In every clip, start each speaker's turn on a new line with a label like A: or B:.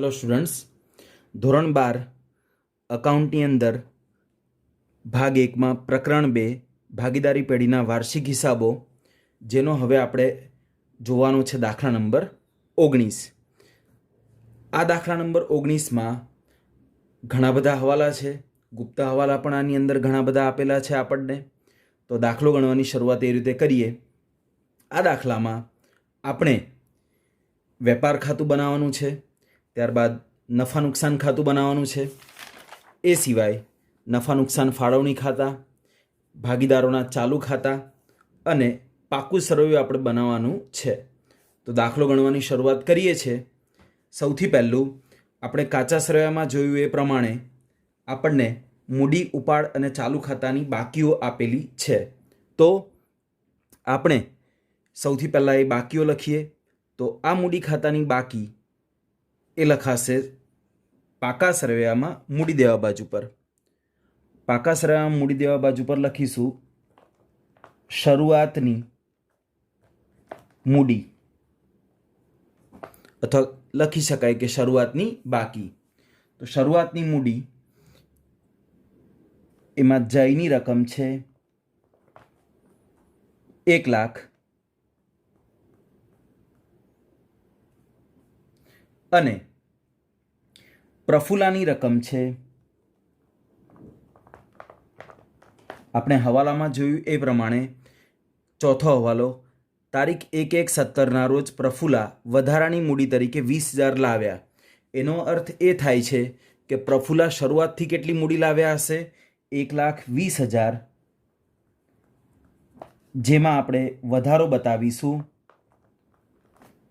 A: Hello students, ધોરણ 12 અકાઉન્ટની અંદર ભાગ 1માં પ્રકરણ 2 ભાગીદારી પેઢીના વાર્ષિક હિસાબો, જેનો હવે આપણે જોવાનો છે દાખલા નંબર 19। આ દાખલા નંબર 19માં ઘણા બધા હવાલા છે, ગુપ્ત હવાલા પણ આની અંદર ઘણા બધા આપેલા છે આપણને। તો દાખલો ગણવાની શરૂઆત એ રીતે કરીએ। આ દાખલામાં આપણે વેપાર ખાતું બનાવવાનું છે, ત્યારબાદ નફા નુકસાન ખાતું બનાવવાનું છે। એ સિવાય નફા નુકસાન ફાળવણી ખાતા, ભાગીદારોના ચાલુ ખાતા અને પાકું સરવૈયું આપણે બનાવવાનું છે। તો દાખલો ગણવાની શરૂઆત કરીએ છીએ। સૌથી પહેલું આપણે કાચા સરવૈયામાં જોયું એ પ્રમાણે આપણને મૂડી, ઉપાડ અને ચાલુ ખાતાની બાકીઓ આપેલી છે। તો આપણે સૌથી પહેલાં એ બાકીઓ લખીએ। તો આ મૂડી ખાતાની બાકી એ લખાશે પાકા સરવૈયામાં મૂડી દેવા બાજુ પર। પાકા સરવૈયામાં મૂડી દેવા બાજુ પર લખીશું શરૂઆતની મૂડી, અથવા લખી શકાય કે શરૂઆતની બાકી। તો શરૂઆતની મૂડી એમાં જયની રકમ છે 1 લાખ અને પ્રફુલ્લાની રકમ છે, આપણે હવાલામાં જોયું એ પ્રમાણે ચોથો હવાલો, તારીખ 1/1/17ના રોજ પ્રફુલ્લા વધારાની મૂડી તરીકે 20,000 લાવ્યા। એનો અર્થ એ થાય છે કે પ્રફુલ્લા શરૂઆતથી કેટલી મૂડી લાવ્યા હશે? 1,20,000, જેમાં આપણે વધારો બતાવીશું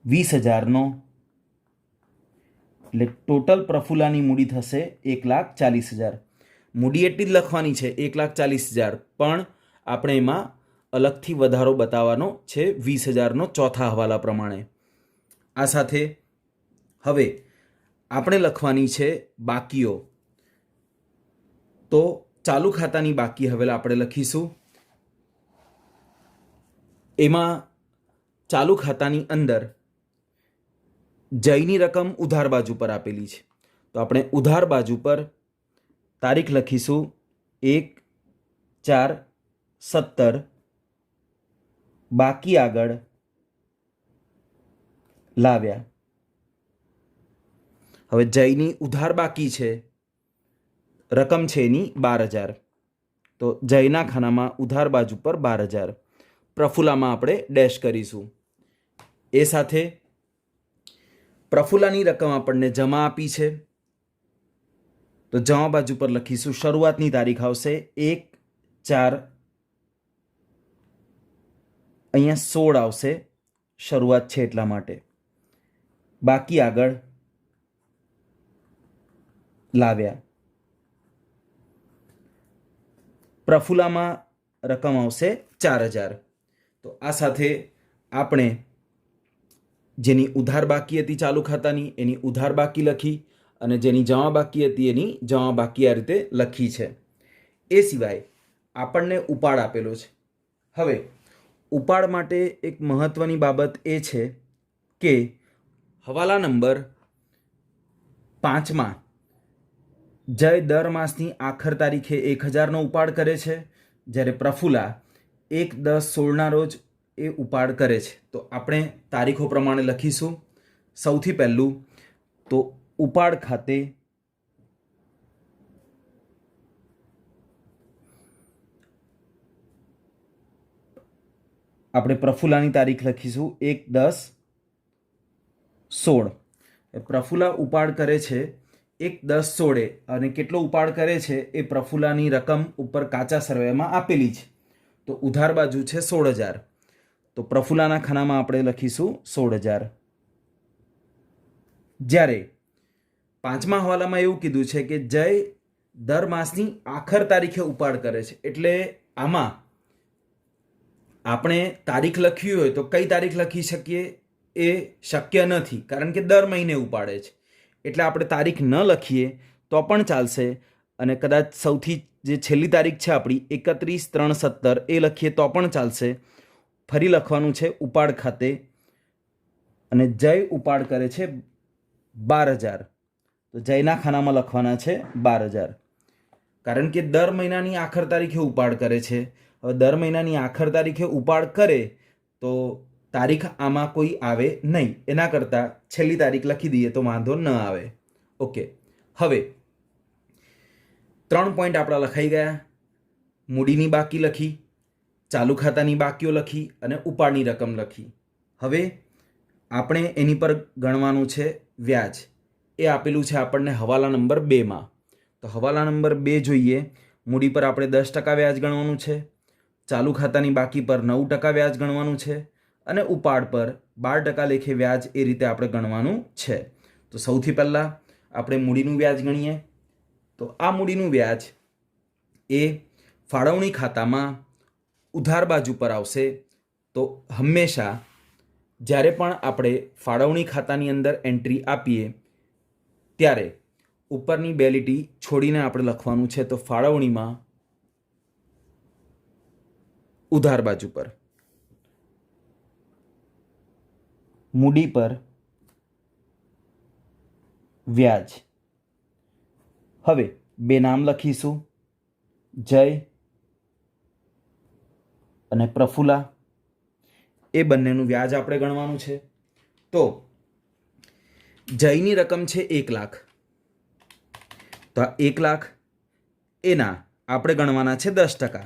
A: 20,000નો, એટલે ટોટલ પ્રફુલ્લાની મૂડી થશે 1,40,000। મૂડી એટલી જ લખવાની છે 1,40,000, પણ આપણે એમાં અલગથી વધારો બતાવવાનો છે 20,000નો ચોથા હવાલા પ્રમાણે। આ સાથે હવે આપણે લખવાની છે બાકીઓ। તો ચાલુ ખાતાની બાકી હવે આપણે લખીશું। એમાં ચાલુ ખાતાની અંદર જયની રકમ ઉધાર બાજુ પર આપેલી છે। તો આપણે ઉધાર બાજુ પર તારીખ લખીશું 1/4/17, બાકી આગળ લાવ્યા। હવે જયની ઉધાર બાકી છે, રકમ છે એની 12,000। તો જયના ખાનામાં ઉધાર બાજુ પર 12,000, પ્રફુલ્લામાં આપણે ડેશ કરીશું। એ સાથે પ્રફુલ્લાની રકમ આપણને જમા આપી છે, તો જમા બાજુ પર લખીશું શરૂઆતની તારીખ આવશે 1/4, અહીંયા 16 આવશે, શરૂઆત છે એટલા માટે, બાકી આગળ લાવ્યા। પ્રફુલ્લામાં રકમ આવશે 4,000। તો આ સાથે આપણે જેની ઉધાર બાકી હતી ચાલુ ખાતાની, એની ઉધાર બાકી લખી, અને જેની જમા બાકી હતી એની જમા બાકી આ રીતે લખી છે। એ સિવાય આપણને ઉપાડ આપેલો છે। હવે ઉપાડ માટે એક મહત્વની બાબત એ છે કે હવાલા નંબર 5માં જય દર માસની આખર તારીખે 1,000નો ઉપાડ કરે છે, જ્યારે પ્રફુલ્લા 1/10/16ના રોજ એ ઉપાડ કરે છે। તો આપણે તારીખો પ્રમાણે લખીશું। સૌથી પહેલું તો ઉપાડ ખાતે આપણે પ્રફુલ્લાની તારીખ લખીશું 1/10/16। પ્રફુલ્લા ઉપાડ કરે છે 1/10/16, અને કેટલો ઉપાડ કરે છે એ પ્રફુલ્લાની રકમ ઉપર કાચા સરવૈયામાં આપેલી છે। તો ઉધાર બાજુ છે 16,000, તો પ્રફુલ્લાના ખાનામાં આપણે લખીશું 16,000। જ્યારે 5મા હવાલામાં એવું કીધું છે કે જય દર માસની આખર તારીખે ઉપાડ કરે છે, એટલે આમાં આપણે તારીખ લખવી હોય તો કઈ તારીખ લખી શકીએ? એ શક્ય નથી, કારણ કે દર મહિને ઉપાડે છે, એટલે આપણે તારીખ ન લખીએ તો પણ ચાલશે, અને કદાચ સૌથી જે છેલ્લી તારીખ છે આપણી 31/3/17 એ લખીએ તો પણ ચાલશે। ફરી લખવાનું છે ઉપાડ ખાતે, અને જય ઉપાડ કરે છે 12,000, તો જયના ખાનામાં લખવાના છે 12,000, કારણ કે દર મહિનાની આખર તારીખે ઉપાડ કરે છે. હવે દર મહિનાની આખર તારીખે ઉપાડ કરે તો તારીખ આમાં કોઈ આવે નહીં, એના કરતાં છેલ્લી તારીખ લખી દઈએ તો વાંધો ન આવે. ઓકે, હવે 3 પોઈન્ટ આપણા લખાઈ ગયા. મૂડીની બાકી લખી, ચાલુ ખાતાની બાકીઓ લખી અને ઉપાડની રકમ લખી. હવે આપણે એની પર ગણવાનું છે વ્યાજ. એ આપેલું છે આપણને હવાલા નંબર 2માં. તો હવાલા નંબર 2 જોઈએ. મૂડી પર આપણે 10% વ્યાજ ગણવાનું છે, ચાલુ ખાતાની બાકી પર 9% વ્યાજ ગણવાનું છે અને ઉપાડ પર 12% લેખે વ્યાજ એ રીતે આપણે ગણવાનું છે. તો સૌથી પહેલાં આપણે મૂડીનું વ્યાજ ગણીએ. તો આ મૂડીનું વ્યાજ એ ફાળવણી ખાતામાં ઉધાર બાજુ પર આવશે. તો હંમેશા જ્યારે પણ આપણે ફાળવણી ખાતાની અંદર એન્ટ્રી આપીએ ત્યારે ઉપરની 2 લીટી છોડીને આપણે લખવાનું છે. તો ફાળવણીમાં ઉધાર બાજુ પર, મૂડી પર વ્યાજ. હવે 2 નામ લખીશું, જય અને પ્રફુલ્લા. એ બંનેનું વ્યાજ આપણે ગણવાનું છે. તો જયની રકમ છે 1 લાખ. તો આ 1 લાખ એના આપણે ગણવાના છે 10%.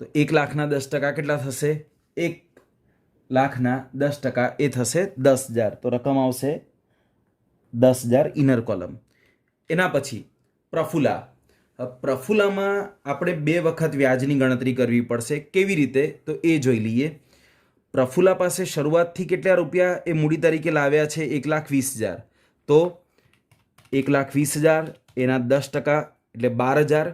A: તો 1 લાખના 10% કેટલા થશે? 1 લાખના 10% એ થશે 10,000. તો રકમ આવશે 10,000 ઇનર કોલમ. એના પછી પ્રફુલ્લા. પ્રફુલ્લામાં આપણે 2 વખત વ્યાજની ગણતરી કરવી પડશે. કેવી રીતે? તો એ જોઈ લઈએ. પ્રફુલ્લા પાસે શરૂઆતથી કેટલા રૂપિયા એ મૂડી તરીકે લાવ્યા છે? 1,20,000. તો 1,20,000 એના 10% એટલે 12,000.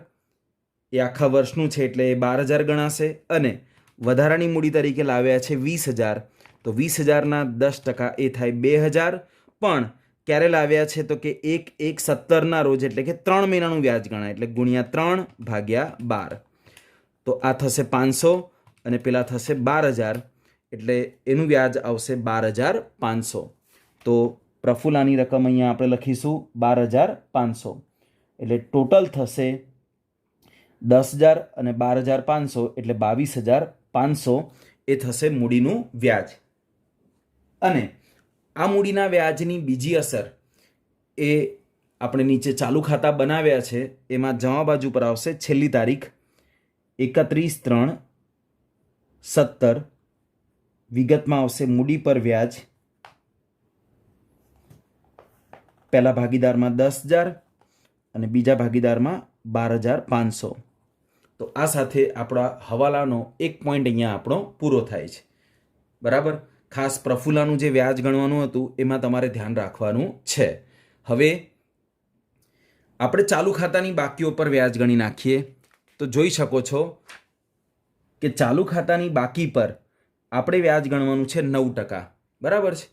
A: એ આખા વર્ષનું છે એટલે એ 12,000 ગણાશે. અને વધારાની મૂડી તરીકે લાવ્યા છે 20,000. તો 20,000ના 10% એ થાય 2,000. પણ ક્યારે લાવ્યા છે? તો કે 1/1/17ના રોજ, એટલે કે 3 મહિનાનું વ્યાજ ગણાય, એટલે ગુણ્યા 3/12. તો આ થશે 500 અને પેલા થશે 12,000, એટલે એનું વ્યાજ આવશે 12,500. તો પ્રફુલ્લાની રકમ અહીંયા આપણે લખીશું 12,500. એટલે ટોટલ થશે 10,000 અને 12,500 એટલે 22,500 એ થશે મૂડીનું વ્યાજ. અને આ મૂડીના વ્યાજની બીજી અસર એ આપણે નીચે ચાલુ ખાતા બનાવ્યા છે એમાં જમા બાજુ પર આવશે છેલ્લી તારીખ 31/3/17. વિગતમાં આવશે મૂડી પર વ્યાજ. પહેલા ભાગીદારમાં 10,000 અને બીજા ભાગીદારમાં 12,500. તો આ સાથે આપણા હવાલાનો એક પોઈન્ટ અહીંયા આપણો પૂરો થાય છે. બરાબર. ખાસ પ્રફુલ્લાનું જે વ્યાજ ગણવાનું હતું એમાં તમારે ધ્યાન રાખવાનું છે. હવે આપણે ચાલુ ખાતાની બાકીઓ પર વ્યાજ ગણી નાખીએ. તો જોઈ શકો છો કે ચાલુ ખાતાની બાકી પર આપણે વ્યાજ ગણવાનું છે 9%. બરાબર છે.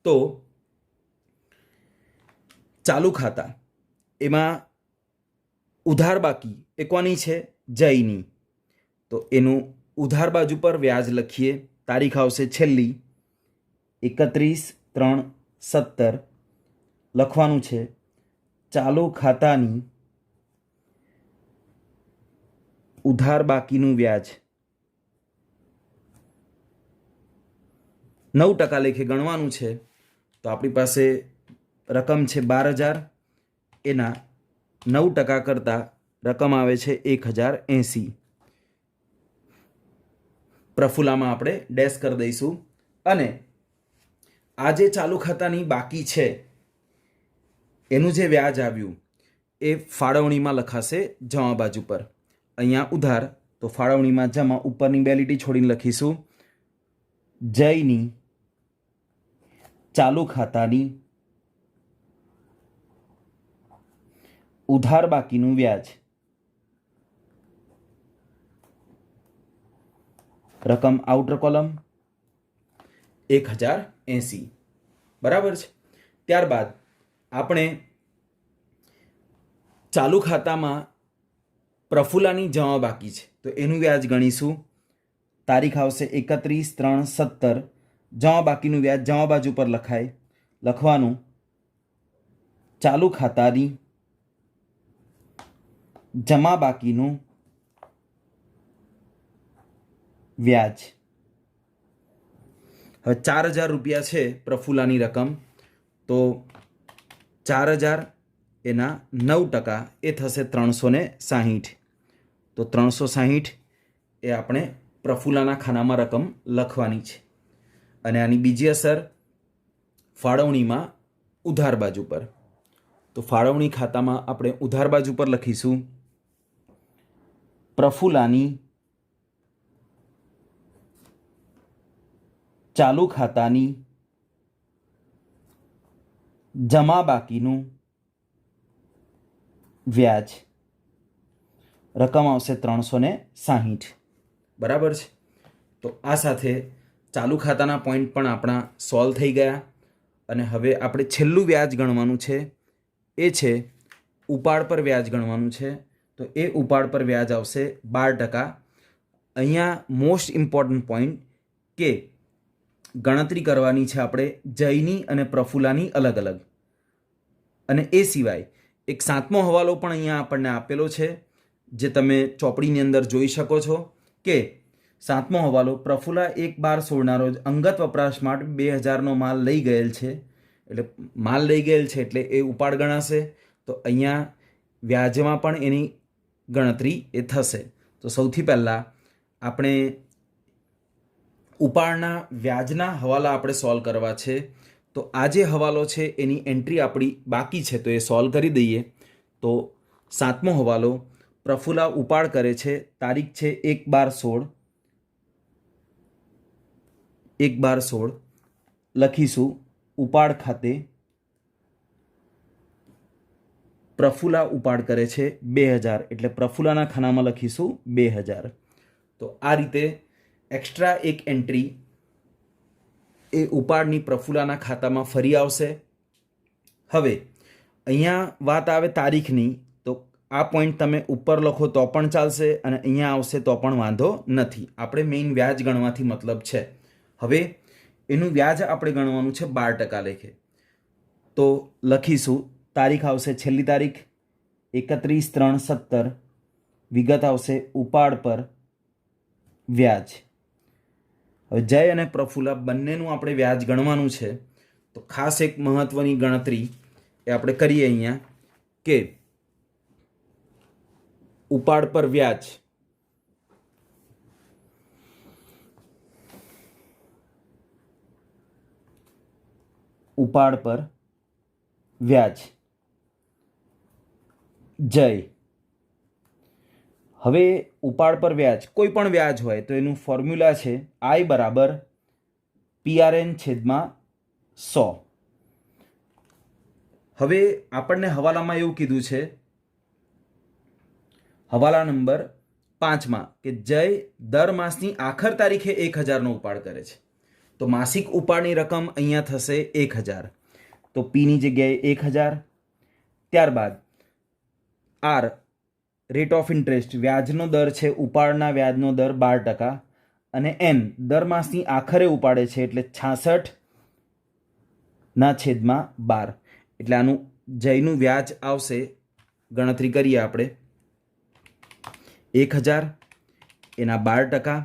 A: તો ચાલુ ખાતા એમાં ઉધાર બાકી એ કોની છે? જયની. તો એનું ઉધાર બાજુ પર વ્યાજ લખીએ. તારીખ આવશે છેલ્લી 31/3/17. લખવાનું છે ચાલુ ખાતાની ઉધાર બાકીનું વ્યાજ 9% લેખે ગણવાનું છે. તો આપણી પાસે રકમ છે 12,000. એના 9% કરતાં રકમ આવે છે 1,080. પ્રફુલ્લામાં આપણે ડેશ કરી દઈશું. અને આ જે ચાલુ ખાતાની બાકી છે એનું જે વ્યાજ આવ્યું એ ફાળવણીમાં લખાશે જમા બાજુ પર. અહીંયા ઉધાર, તો ફાળવણીમાં જમા. ઉપરની 2 લીટી છોડીને લખીશું જયની ચાલુ ખાતાની ઉધાર બાકીનું વ્યાજ. રકમ આઉટર કોલમ 1,080. બરાબર છે. ત્યારબાદ આપણે ચાલુ ખાતામાં પ્રફુલ્લાની જમા બાકી છે તો એનું વ્યાજ ગણીશું. તારીખ આવશે 31/3/17. જમા બાકીનું વ્યાજ જમા બાજુ પર લખાય. લખવાનું ચાલુ ખાતાની જમા બાકીનું વ્યાજ. હવે 4,000 રૂપિયા છે પ્રફુલ્લાની રકમ, તો 4,000 એના 9% એ થશે 360. તો 360 એ આપણે પ્રફુલ્લાના ખાનામાં રકમ લખવાની છે. અને આની બીજી અસર ફાળવણીમાં ઉધાર બાજુ પર. તો ફાળવણી ખાતામાં આપણે ઉધાર બાજુ પર લખીશું પ્રફુલ્લાની ચાલુ ખાતાની જમા બાકીનું વ્યાજ. રકમ આવશે 360. બરાબર છે. તો આ સાથે ચાલુ ખાતાના પોઈન્ટ પણ આપણા સોલ્વ થઈ ગયા. અને હવે આપણે છેલ્લું વ્યાજ ગણવાનું છે, એ છે ઉપાડ પર વ્યાજ ગણવાનું છે. તો એ ઉપાડ પર વ્યાજ આવશે 12%. અહીંયા મોસ્ટ ઇમ્પોર્ટન્ટ પોઈન્ટ કે ગણતરી કરવાની છે આપણે જયની અને પ્રફુલ્લાની અલગ અલગ. અને એ સિવાય એક 7મો હવાલો પણ અહીંયા આપણને આપેલો છે, જે તમે ચોપડીની અંદર જોઈ શકો છો કે 7મો હવાલો પ્રફુલ્લા 1/12/16ના રોજ અંગત વપરાશ માટે 2,000નો માલ લઈ ગયેલ છે. એટલે માલ લઈ ગયેલ છે એટલે એ ઉપાડ ગણાશે. તો અહીંયા વ્યાજમાં પણ એની ગણતરી એ થશે. તો સૌથી પહેલાં આપણે ઉપાડના વ્યાજના હવાલા આપણે સોલ્વ કરવા છે. તો આ જે હવાલો છે એની એન્ટ્રી આપણી બાકી છે, તો એ સોલ્વ કરી દઈએ. તો 7મો હવાલો પ્રફુલ્લા ઉપાડ કરે છે, તારીખ છે 1/12/16. 1/12/16 લખીશું ઉપાડ ખાતે પ્રફુલ્લા ઉપાડ કરે છે 2,000, એટલે પ્રફુલ્લાના ખાનામાં લખીશું 2,000. તો આ રીતે એક્સ્ટ્રા એક એન્ટ્રી એ ઉપાડની પ્રફુલ્લાના ખાતામાં ફરી આવશે. હવે અહીંયા વાત આવે તારીખની, તો આ પોઈન્ટ તમે ઉપર લખો તો પણ ચાલશે અને અહીંયા આવશે તો પણ વાંધો નથી. આપણે મેઇન વ્યાજ ગણવાથી મતલબ છે. હવે એનું વ્યાજ આપણે ગણવાનું છે 12% લેખે. તો લખીશું તારીખ આવશે છેલ્લી તારીખ 31/3/17. વિગત આવશે ઉપાડ પર વ્યાજ. હવે જય અને પ્રફુલ્લા બંનેનું આપણે વ્યાજ ગણવાનું છે. તો ખાસ એક મહત્વની ગણતરી એ આપણે કરીએ અહીંયા કે ઉપાડ પર વ્યાજ ઉપાડ પર વ્યાજ જય. હવે ઉપાડ પર વ્યાજ કોઈ પણ વ્યાજ હોય તો એનું ફોર્મ્યુલા છે I બરાબર PRN/100. હવે આપણને હવાલામાં એવું કીધું છે, હવાલા નંબર 5માં, કે જય દર માસની આખર તારીખે 1,000નો ઉપાડ કરે છે. તો માસિક ઉપાડની રકમ અહીંયા થશે 1,000. તો પીની જગ્યાએ 1,000. ત્યારબાદ આર રેટ ઓફ ઇન્ટરેસ્ટ વ્યાજનો દર છે, ઉપાડના વ્યાજનો દર 12%. અને એન દર માસની આખરે ઉપાડે છે એટલે 66/12. એટલે આનું જયનું વ્યાજ આવશે, ગણતરી કરીએ આપણે, 1,000 એના 12%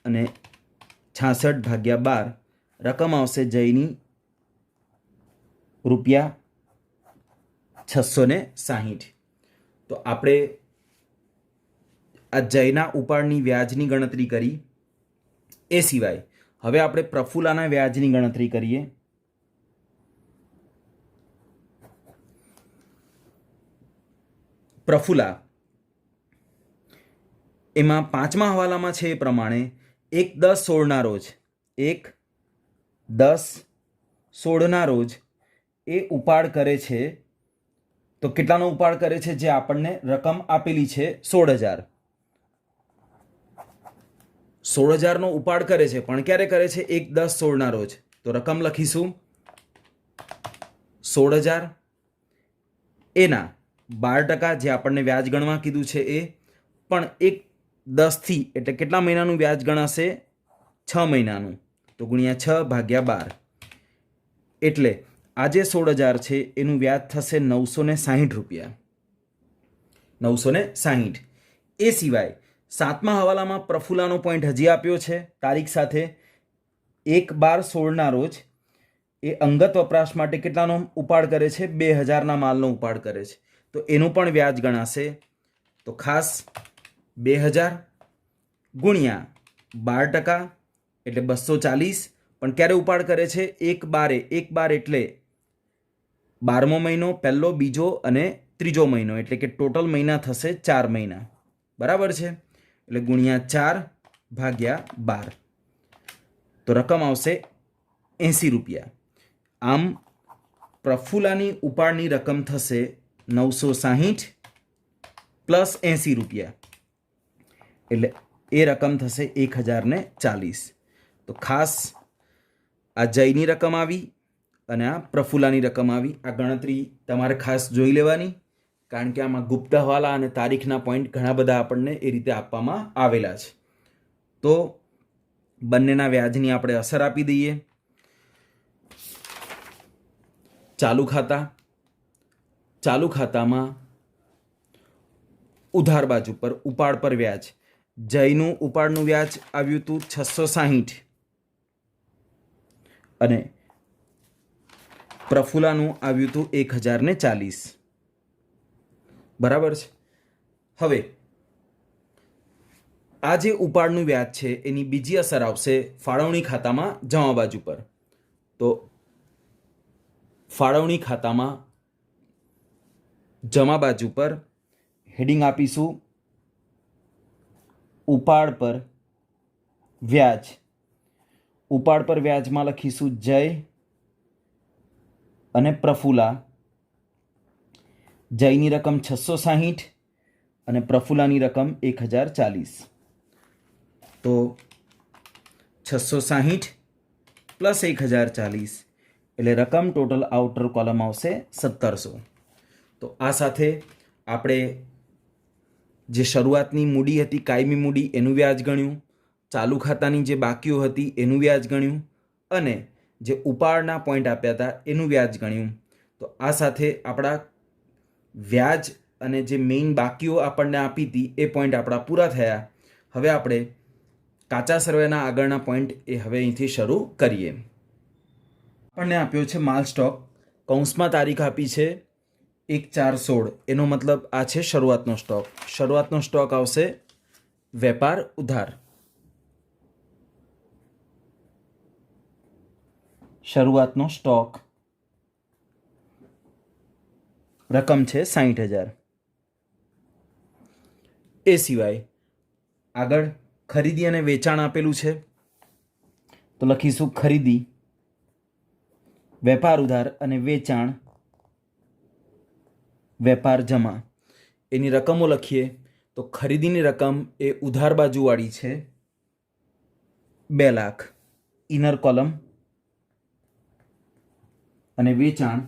A: અને 66/12 રકમ આવશે જયની ₹660. તો આપણે આ જયના ઉપાડની વ્યાજની ગણતરી કરી. એ સિવાય હવે આપણે પ્રફુલ્લાના વ્યાજની ગણતરી કરીએ. પ્રફુલ્લા એમાં 5મા હવાલામાં છે એ પ્રમાણે 1/10/16ના રોજ 1/10/16ના રોજ એ ઉપાડ કરે છે. તો કેટલાનો ઉપાડ કરે છે? જે આપણને રકમ આપેલી છે 16,000. 16,000નો ઉપાડ કરે છે, પણ ક્યારે કરે છે? 1/10/16ના રોજ. તો રકમ લખીશું 16,000 એના 12%, જે આપણને વ્યાજ ગણવા કીધું છે એ. પણ 1/10થી એટલે કેટલા મહિનાનું વ્યાજ ગણાશે? 6 મહિનાનું. તો ગુણ્યા 6/12. એટલે આ જે 16,000 છે એનું વ્યાજ થશે 960 રૂપિયા, 960. એ સિવાય 7મા હવાલામાં પ્રફુલ્લાનો પોઈન્ટ હજી આપ્યો છે તારીખ સાથે 1/12/16ના રોજ એ અંગત વપરાશ માટે કેટલાનો ઉપાડ કરે છે? 2,000ના માલનો ઉપાડ કરે છે. તો એનું પણ વ્યાજ ગણાશે. તો ખાસ 2,000 ગુણ્યા 12% એટલે 240. પણ ક્યારે ઉપાડ કરે છે? 1/12. 1/12 એટલે 12મો મહિનો, પહેલો, બીજો અને ત્રીજો મહિનો, એટલે કે ટોટલ મહિના થશે 4 મહિના. બરાબર છે? એટલે ગુણ્યા 4/12. તો રકમ આવશે 80 રૂપિયા. આમ પ્રફુલ્લાની ઉપાડની રકમ થશે 960 પ્લસ 80 રૂપિયા, એટલે એ રકમ થશે 1,040. તો ખાસ આ જયની રકમ આવી અને આ પ્રફુલ્લાની રકમ આવી. આ ગણતરી તમારે ખાસ જોઈ લેવાની, કારણ કે આમાં ગુપ્ત હવાલા અને તારીખના પોઈન્ટ ઘણા બધા આપણને એ રીતે આપવામાં આવેલા છે. તો બંનેના વ્યાજની આપણે અસર આપી દઈએ. ચાલુ ખાતા, ચાલુ ખાતામાં ઉધાર બાજુ પર ઉપાડ પર વ્યાજ, જયનું ઉપાડનું વ્યાજ આવ્યું હતું 660 અને પ્રફુલ્લાનું આવ્યું હતું 1,040. બરાબર છે? હવે આ જે ઉપાડનું વ્યાજ છે એની બીજી અસર આવશે ફાળવણી ખાતામાં જમા બાજુ પર. તો ફાળવણી ખાતામાં જમા બાજુ પર હેડિંગ આપીશું ઉપાડ પર વ્યાજ. ઉપાડ પર વ્યાજમાં લખીશું જય અને પ્રફુલ્લા. જયની રકમ 660 અને પ્રફુલ્લાની રકમ 1,040. તો 660 પ્લસ 1,040 એટલે રકમ ટોટલ આઉટર કોલમ આવશે 1,700. તો આ સાથે આપણે જે શરૂઆતની મૂડી હતી કાયમી મૂડી એનું વ્યાજ ગણ્યું, ચાલુ ખાતાની જે બાકીઓ હતી એનું વ્યાજ ગણ્યું અને જે ઉપાડના પોઈન્ટ આપ્યા હતા એનું વ્યાજ ગણ્યું. તો આ સાથે આપણા વ્યાજ અને જે મેઇન બાકીઓ આપણને આપી હતી એ પોઈન્ટ આપણા પૂરા થયા. હવે આપણે કાચા સર્વેના આગળના પોઈન્ટ એ હવે અહીંથી શરૂ કરીએ. આપણને આપ્યો છે માલ સ્ટોક, કૌંસમાં તારીખ આપી છે 1/4/16. એનો મતલબ આ છે શરૂઆતનો સ્ટોક. શરૂઆતનો સ્ટોક આવશે વેપાર ઉધાર. શરૂઆતનો સ્ટોક રકમ છે 60,000. એ સિવાય આગળ ખરીદી અને વેચાણ આપેલું છે. તો લખીશું ખરીદી, વેપાર ઉધાર અને વેચાણ વેપાર જમા. એની રકમો લખીએ તો ખરીદીની રકમ એ ઉધાર બાજુવાળી છે 2 લાખ ઇનર કોલમ અને વેચાણ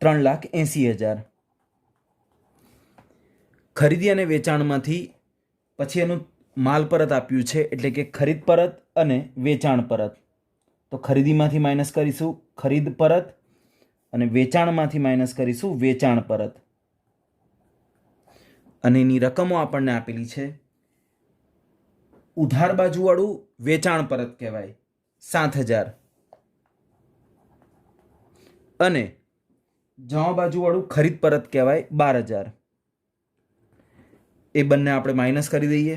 A: 3,80,000. ખરીદી અને વેચાણમાંથી પછી એનું માલ પરત આપ્યું છે એટલે કે ખરીદ પરત અને વેચાણ પરત. તો ખરીદીમાંથી માઇનસ કરીશું ખરીદ પરત અને વેચાણમાંથી માઇનસ કરીશું વેચાણ પરત. અને એની રકમો આપણને આપેલી છે. ઉધાર બાજુવાળું વેચાણ પરત કહેવાય 7,000 અને જમા બાજુવાળું ખરીદ પરત કહેવાય 12,000. એ બંને આપણે માઇનસ કરી દઈએ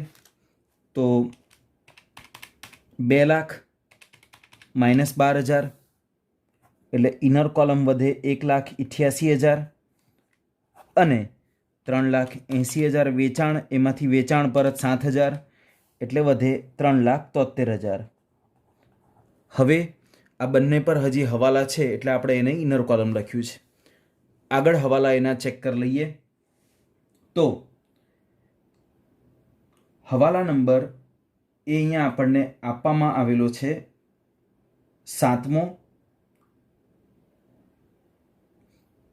A: તો 2 લાખ માઇનસ 12,000 એટલે ઇનર કોલમ વધે 1,88,000 અને 3,80,000 વેચાણ, એમાંથી વેચાણ પરત 7,000 એટલે વધે 3,73,000. હવે આ બંને પર હજી હવાલા છે એટલે આપણે એને ઇનર કોલમ લખ્યું છે. આગળ હવાલા એના ચેક કરી લઈએ. તો હવાલા નંબર એ અહીંયા આપણને આપવામાં આવેલો છે 7મો.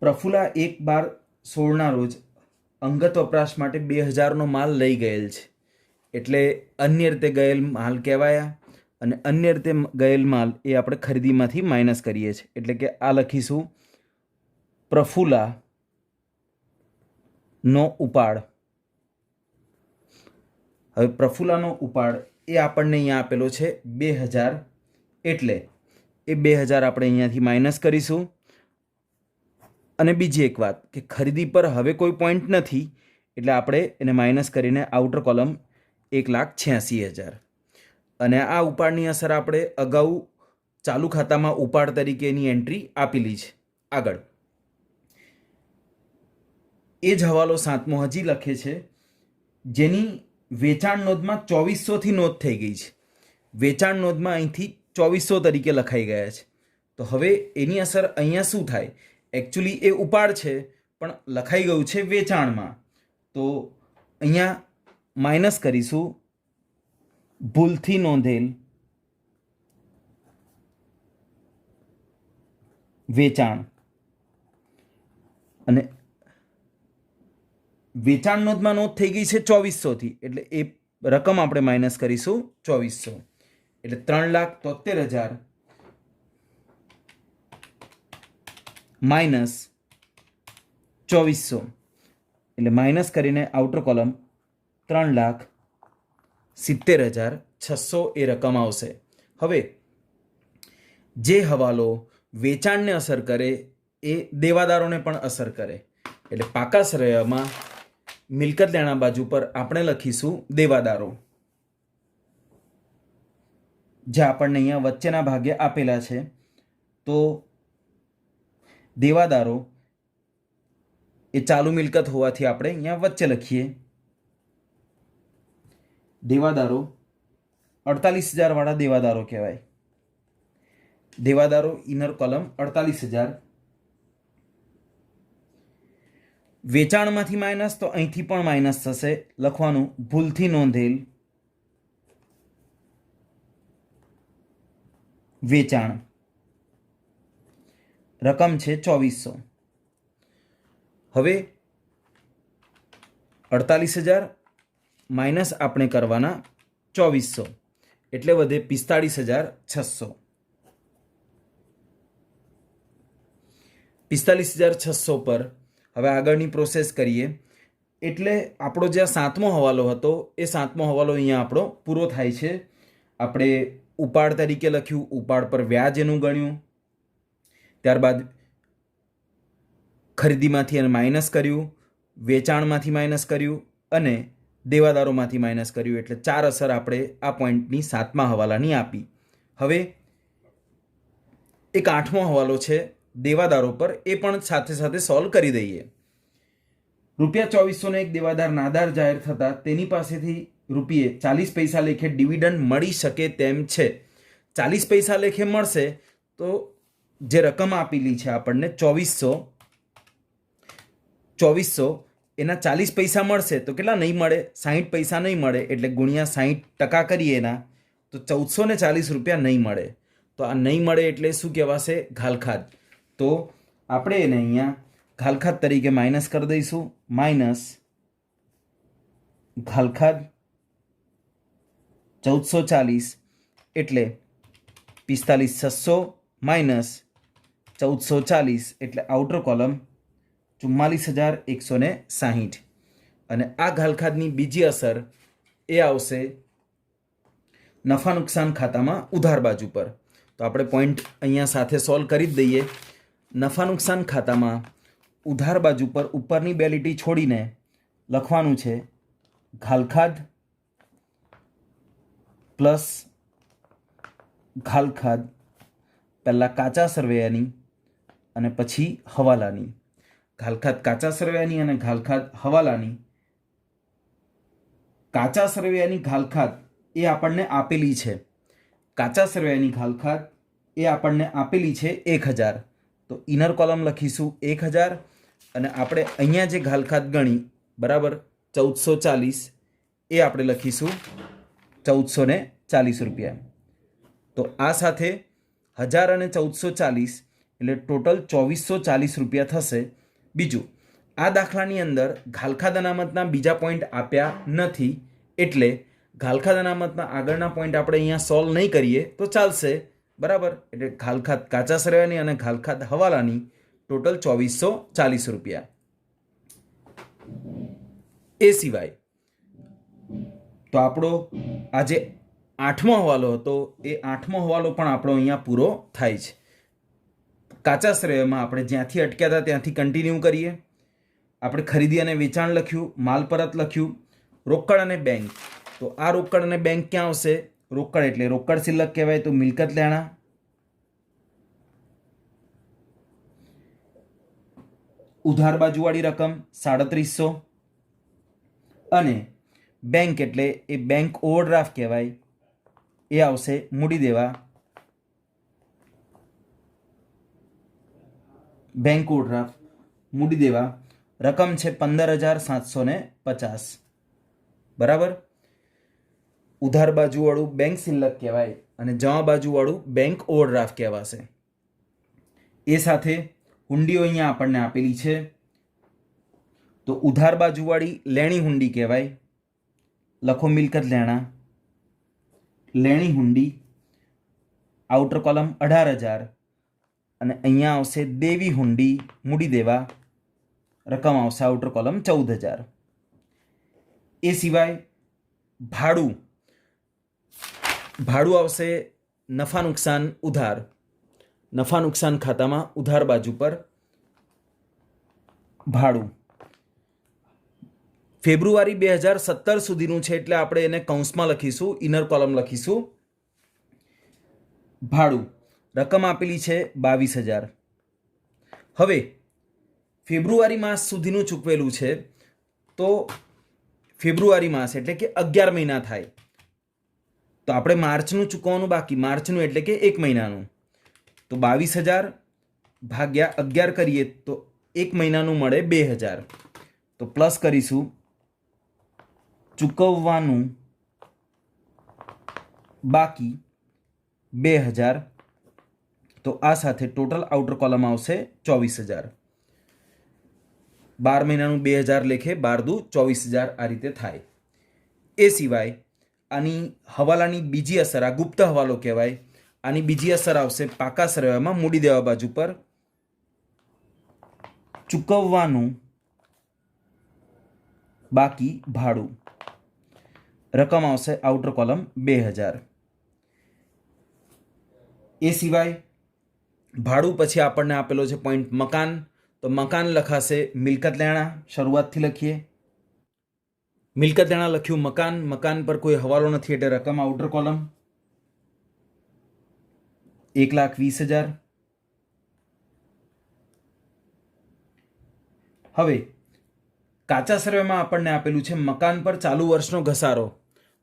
A: પ્રફુલ્લા 1/12/16ના રોજ અંગત વપરાશ માટે 2,000નો માલ લઈ ગયેલ છે એટલે અન્ય રીતે ગયેલ માલ કહેવાયા અને અન્ય રીતે ગયેલ માલ એ આપણે ખરીદીમાંથી માઇનસ કરીએ છીએ. એટલે કે આ લખીશું પ્રફુલ્લાનો ઉપાડ. હવે પ્રફુલ્લાનો ઉપાડ એ આપણને અહીંયા આપેલો છે 2000, એટલે એ 2000 આપણે અહીંયાથી માઇનસ કરીશું. અને બીજી એક વાત કે ખરીદી પર હવે કોઈ પોઈન્ટ નથી, એટલે આપણે એને માઇનસ કરીને આઉટર કોલમ 1,86,000. અને આ ઉપાડની અસર આપણે અગાઉ ચાલુ ખાતામાં ઉપાડ તરીકેની એન્ટ્રી આપેલી છે. આગળ એ જ હવાલો 7મો હજી લખે છે, જેની વેચાણ નોંધમાં 2400થી નોંધ થઈ ગઈ છે. વેચાણ નોંધમાં અહીંથી 2400 તરીકે લખાઈ ગયા છે. તો હવે એની અસર અહીંયા શું થાય? એકચ્યુઅલી એ ઉપાડ છે પણ લખાઈ ગયું છે વેચાણમાં. તો અહીંયા માઇનસ કરીશું ભૂલથી નોંધેલ વેચાણ. અને વેચાણ નોંધમાં નોંધ થઈ ગઈ છે 2400થી, એટલે એ રકમ આપણે માઇનસ કરીશું 2400. એટલે 3,73,000 માઇનસ 2400, એટલે માઇનસ કરીને આઉટર કોલમ 3,70,600 એ રકમ આવશે. હવે જે હવાલો વેચાણને અસર કરે એ દેવાદારોને પણ અસર કરે. એટલે પાકા શ્રેયમાં મિલકત લેણા બાજુ પર આપણે લખીશું દેવાદારો, જે આપણને અહીંયા વચ્ચેના ભાગે આપેલા છે. તો દેવાદારો એ ચાલુ મિલકત હોવાથી આપણે અહીંયા વચ્ચે લખીએ. દેવાદારો 48,000 વાળા દેવાદારો કહેવાય. દેવાદારો ઇનર કોલમ 48,000. વેચાણમાંથી માઇનસ, તો અહીંથી પણ માઇનસ થશે. લખવાનું ભૂલથી નોંધેલ વેચાણ, રકમ છે 2400. હવે 48,000 માઇનસ આપણે કરવાના 2400, એટલે વધે 45,600. 45,600 પર હવે આગળની પ્રોસેસ કરીએ. એટલે આપણો જે 7મો હવાલો હતો એ 7મો હવાલો અહીંયા આપણો પૂરો થાય છે. આપણે ઉપાડ તરીકે લખ્યું, ઉપાડ પર વ્યાજ એનું ગણ્યું, ત્યારબાદ ખરીદીમાંથી એને માઇનસ કર્યું, વેચાણમાંથી માઇનસ કર્યું અને દેવાદારોમાંથી માઇનસ કર્યું. એટલે 4 અસર આપણે આ પોઈન્ટની 7મા હવાલાની આપી. હવે એક 8મો હવાલો છે દેવાદારો પર, એ પણ સાથે સાથે સોલ્વ કરી દઈએ. ₹2400 એક દેવાદાર નાદાર જાહેર થતા તેની પાસેથી ₹40 પૈસા લેખે ડિવિડન્ડ મળી શકે તેમ છે. 40 પૈસા લેખે મળશે તો જે રકમ આપેલી છે આપણને 2400, એના 40 પૈસા મળશે તો કેટલા નહીં મળે? 60 પૈસા નહીં મળે. એટલે ગુણ્યા 60% કરીએ એના, તો 1440 રૂપિયા નહીં મળે. તો આ નહીં મળે એટલે શું કહેવાશે? ઘાલખાદ. તો આપણે એને અહીંયા ઘાલખાદ તરીકે માઇનસ કરી દઈશું. માઇનસ ઘાલખાદ 1440, એટલે 45,600 માઇનસ 1440, એટલે આઉટર કોલમ 44,160. અને આ ઘાલખાદની બીજી અસર એ આવશે નફા નુકસાન ખાતામાં ઉધાર બાજુ પર. તો આપણે પોઈન્ટ અહીંયા સાથે સોલ્વ કરી જ દઈએ. નફા નુકસાન ખાતામાં ઉધાર બાજુ પર ઉપરની બે લીટી છોડીને લખવાનું છે ઘાલખાદ પ્લસ ઘાલખાદ, પહેલાં કાચા સરવૈયાની અને પછી હવાલાની. ઘાલખાદ કાચા સરવૈયાની અને ઘાલખાદ હવાલાની. કાચા સરવૈયાની ઘાલખાદ એ આપણને આપેલી છે. કાચા સરવૈયાની ઘાલખાદ એ આપણને આપેલી છે 1,000. તો ઇનર કોલમ લખીશું 1,000 અને આપણે અહીંયા જે ઘાલખાદ ગણી બરાબર 1440 એ આપણે લખીશું 1440 રૂપિયા. તો આ સાથે 1000 અને 1440 એટલે ટોટલ 2440 રૂપિયા થશે. બીજું, આ દાખલાની અંદર ઘાલખાદ અનામતના બીજા પોઈન્ટ આપ્યા નથી, એટલે ઘાલખાત અનામતના આગળના પોઈન્ટ આપણે અહીંયા સોલ્વ નહીં કરીએ તો ચાલશે, બરાબર. એટલે ઘાલખાત કાચા સરવૈયાની અને ઘાલખાત હવાલાની ટોટલ 2440 રૂપિયા. એ સિવાય તો આપણો આજે 8મો હવાલો હતો, એ 8મો હવાલો પણ આપણો અહીંયા પૂરો થાય છે. કાચા શ્રેયમાં આપણે જ્યાંથી અટક્યા હતા ત્યાંથી કન્ટિન્યુ કરીએ. આપણે ખરીદી અને વેચાણ લખ્યું, માલ પરત લખ્યું, રોકડ અને બેંક. તો આ રોકડ અને બેંક ક્યાં આવશે? રોકડ એટલે રોકડ શિલ્લક કહેવાય, તો મિલકત લેણા. ઉધાર બાજુવાળી રકમ 3750 અને બેંક એટલે એ બેંક ઓવરડ્રાફ્ટ કહેવાય, એ આવશે મૂડી દેવા. બેંક ઓવરડ્રાફ્ટ મૂડી દેવા રકમ છે 15,750, બરાબર. ઉધાર બાજુવાળું બેંક શિલ્લક કહેવાય અને જમા બાજુવાળું બેંક ઓવરડ્રાફ્ટ કહેવાશે. એ સાથે હુંડીઓ અહીંયા આપણને આપેલી છે. તો ઉધાર બાજુવાળી લેણી હુંડી કહેવાય. લખો મિલકત લેણા, લેણી હુંડી, આઉટર કોલમ 18,000 અને અહીંયા આવશે દેવી હુંડી મૂડી દેવા, રકમ આવશે આઉટર કોલમ 14,000. એ સિવાય ભાડું આવશે નફા નુકસાન ઉધાર. નફા નુકસાન ખાતામાં ઉધાર બાજુ પર ભાડું ફેબ્રુઆરી 2017 સુધીનું છે એટલે આપણે એને કૌંસમાં લખીશું, ઇનર કોલમ લખીશું. ભાડું રકમ આપેલી છે 22,000. હવે ફેબ્રુઆરી માસ સુધીનું ચૂકવેલું છે, તો ફેબ્રુઆરી માસ એટલે કે 11 મહિના થાય. તો આપણે માર્ચનું ચૂકવવાનું બાકી, માર્ચનું એટલે કે 1 મહિનાનું. તો 22,000 ભાગ્યા 11 કરીએ તો 1 મહિનાનું મળે 2,000. તો પ્લસ કરીશું ચૂકવવાનું બાકી 2,000. તો આ સાથે ટોટલ આઉટર કોલમ આવશે 24,000. 12 મહિનાનું 2,000 લેખે 12 દુ 24,000 આ રીતે થાય. એ સિવાય આની હવાલાની બીજી અસર, આ ગુપ્ત હવાલો કહેવાય. આની બીજી અસર આવશે પાકા સરવૈયામાં મૂડી દેવા બાજુ પર ચૂકવવાનું બાકી ભાડું, રકમ આવશે આઉટર કોલમ 2,000. એ સિવાય ભાડું પછી આપણને આપેલો છે પોઈન્ટ મકાન. તો મકાન લખાશે મિલકત લેણા. શરૂઆતથી લખીએ. મિલકત લેણા લખ્યું મકાન, મકાન પર કોઈ હવાલો નથી એટલે રકમ આઉટર કોલમ 1,20,000. હવે કાચા સર્વેમાં આપણને આપેલું છે મકાન પર ચાલુ વર્ષનો ઘસારો.